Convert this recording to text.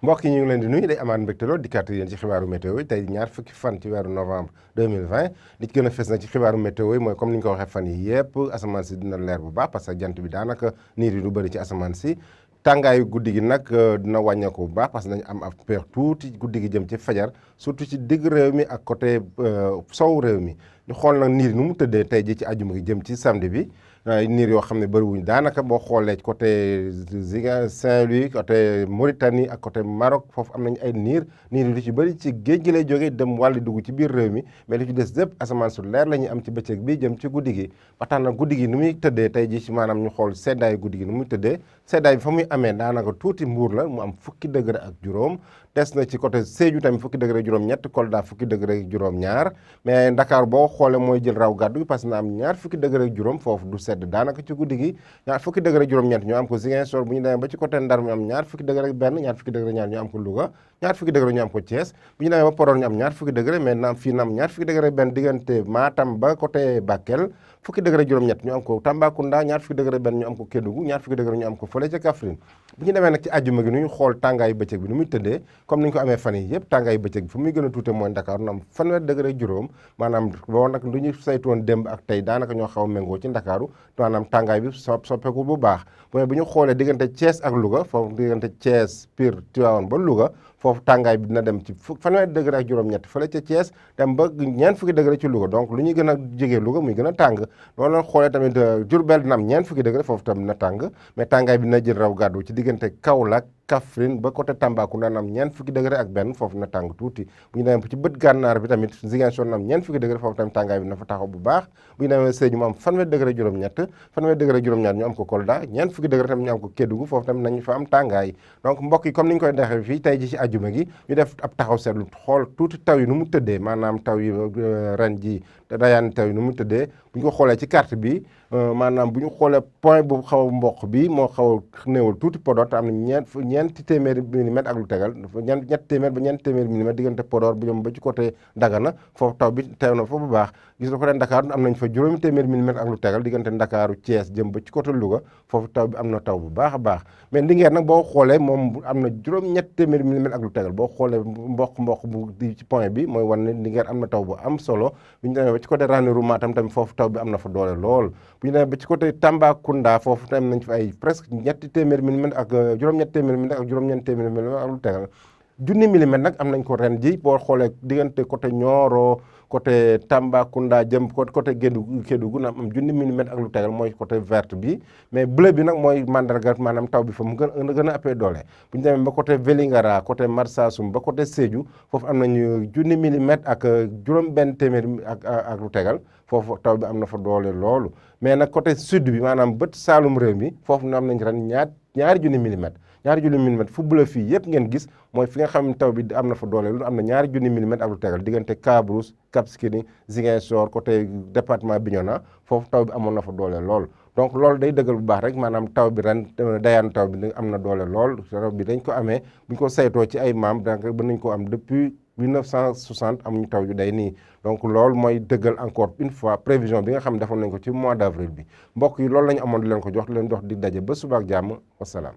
mbokk yi ñu ngi leen di nuyu day amaat mbégte lool dikkaat yéen ci xibaaru météo yi tey ñaar fukki fan ci weeru novembre 2020 li ci gën a fës nag ci xibaaru météo yi mooy comme ni ñu ko waxee fan yi yëpp asamaan si dina leer bu baax parce que jant bi daanaka niir yi du bëri ci asamaan si tàngaayu guddi gi nag dina wàññeeku bu baax parce que dañu am ab peex tuuti guddi gi jëm ci fajar surtout ci digg réew mi ak côté sow réew mi ñu xool nag niir yi nu mu tëddee tey ji ci àjjuma gi jëm ci samedi bi niir yoo xam ne bëriwuñ daanaka boo xoolee côté Ziguinchor Saint-Louis côté Mauritanie ak côté Maroc foofu am nañu ay niir yi lu ci bëri ci géej gi lay jógee dem wàlli dugg ci biir réew mi mais li ci des lépp asamaan su leer la ñuy am ci bëccëg bi jëm ci guddi gi ba tax na guddi gi nu muy tëddee tey ji ci maanaam ñu xool seddaayu guddi gi nu muy tëddee seddaay bi fa muy amee daanaka tuuti Mbuur la mu am fukki degré ak juróom des na ci côté Sédhiou tamit fukki degré juróom-ñett Kolda fukki degré juróom-ñaar mais Dakar boo xoolee mooy jël raw gàddu gi parce que na am ñaar fukki degré juróom foofu du sedd daanaka ci guddi gi ñaar fukki degré juróom-ñett ñu am ko Ziguinchor bu ñu demee ba ci côté Ndar ñu am ñaar fukki degré benn ñaar fukki degré ñaar ñu am ko Louga ñaar fukki degré ñu am ko Thiès bu ñu demee ba Podor ñu am ñaar fukki degré mais na fii na am ñaar fukki degré benn diggante Matam ba côté Bakel fukki degré juróom-ñett ñu am ko Tambacounda ñaar fukki degré benn ñu am ko Kédougou ñaar fukki degré ñu am ko fële ca Kaffrine bu ñu demee nag ci àjjuma gi nu ñu xool tàngaayu bëccëg bi nu muy tëddee comme ni ñu ko amee fan yi yëpp tàngaayu bëccëg bi fu muy gën a tuute mooy Dakar nu am fanweer degré juróom maanaam boo nag lu ñu saytoon démb ak tey daanaka ñoo xaw a méngoo ci Ndakaaru maanaam tàngaay bi soppeeku bu baax mooy bu ñu xoolee diggante Thiès ak Louga foofu diggante Thiès Pire Tivaouane ba Louga foofu tàngaay bi dina dem ci fanweer degré ak juróom-ñett fële ca Thiès dem ba ñeent fukki degré ci Louga donc lu ñuy gën a jege Louga muy gën a tàng loolu la xoolee tamit Diourbel dina am ñeent fukki degré foofu tam dina tàng mais tàngaay bi dina jël raw gàddu ci diggante Kaolack Kaffrine ba côté Tambacounda na am ñeent fukki degré ak benn foofu na tàng tuuti bu ñu demee ci bët gànnaar bi tamit Ziguinchor na am ñeent fukki degré foofu tamit tàngaay bi na fa taxaw bu baax bu ñu demee Sédhiou mu am fanweer degré juróom-ñett fanweer degré juróom-ñaar ñu am ko Kolda ñeent fukki degré tamit ñu am ko Kédougou foofu tamit nañu fa am tàngaay donc mbokk yi comme ni ñu koy defee fii tey ji ci àjjuma gi ñu def ab taxaw seetlu xool tuuti taw yi nu mu tëddee maanaam taw yi ren ji dayaan taw yi nu mu tëddee bu ñu ko xoolee ci carte bi maanaam bu ñu xoolee point bu xaw a mboq bi moo xaw a néewal tuuti Podor te am na ñeenti téeméeri milimètre ak lu tegal ñetti téeméer ba ñeenti téeméeri milimètre diggante Podor bu jëm ba ci côté Dagana foofu taw bi teew na fa bu baax gis nga côté Dakar am nañ fa juróomi téeméeri milimètre ak lu tegal diggante Ndakaaru Thiès jëm ba ci côté Louga foofu taw bi am na taw bu baax a baax mais Linguère nag boo xoolee moom am na juróom-ñetti téeméeri milimètre ak lu tegal boo xoolee mboq bu di ci point bi mooy wan ne Linguère am na taw bu am solo bu ñu demee ba ci côté Ranérou Matam tamit foofu taw bi am na fa doole lool bu ñu demee ba ci côté Tambacounda foofu tamit nañ fa ay presque ñetti téeméeri milimètre ak juróom-ñetti téeméeri milimètre ak juróom-ñeenti téeméeri milimètre ak lu tegal junni milimètre nag am nañ ko ren ji boo xoolee diggante côté Nioro côté Tambacounda jëm côté Kédougou na am junni milimètre ak lu tegal mooy côté verte bi mais bleu bi nag mooy mandarga maanaam taw bi fa mu gën a ëppee doole bu ñu demee ba côté Vélingara côté Marsassoum ba côté Sédhiou foofu am nañu junni milimètre ak juróom benn téeméer ak lu tegal foofu taw bi am na fa doole loolu mais nag côté sud bi maanaam bët saalum réew mi foofu na am nañ ren ñaari junni milimètre fu bleu fii yëpp ngeen gis mooy fi nga xam ne taw bi am na fa doole lu am na ñaari junni milimètre ak lu tegal diggante Cabrousse Cap Skirring Ziguinchor côté département Bignona foofu taw bi amoon na fa doole lool donc loolu day dëggal bu baax rek maanaam taw bi ren dayaanu taw bi am na doole lool taw bi dañ ko amee bu ñu ko saytoo ci ay maam donc ba nañ ko am depuis 1960 amuñu taw yu day nii donc loolu mooy dëggal encore une fois prévision bi nga xam ne defoon nañ ko ci mois d'avril bi mbokk yi loolu la ñu amoon di leen ko jox leen dox di daje ba suba ak jàmm wasalaam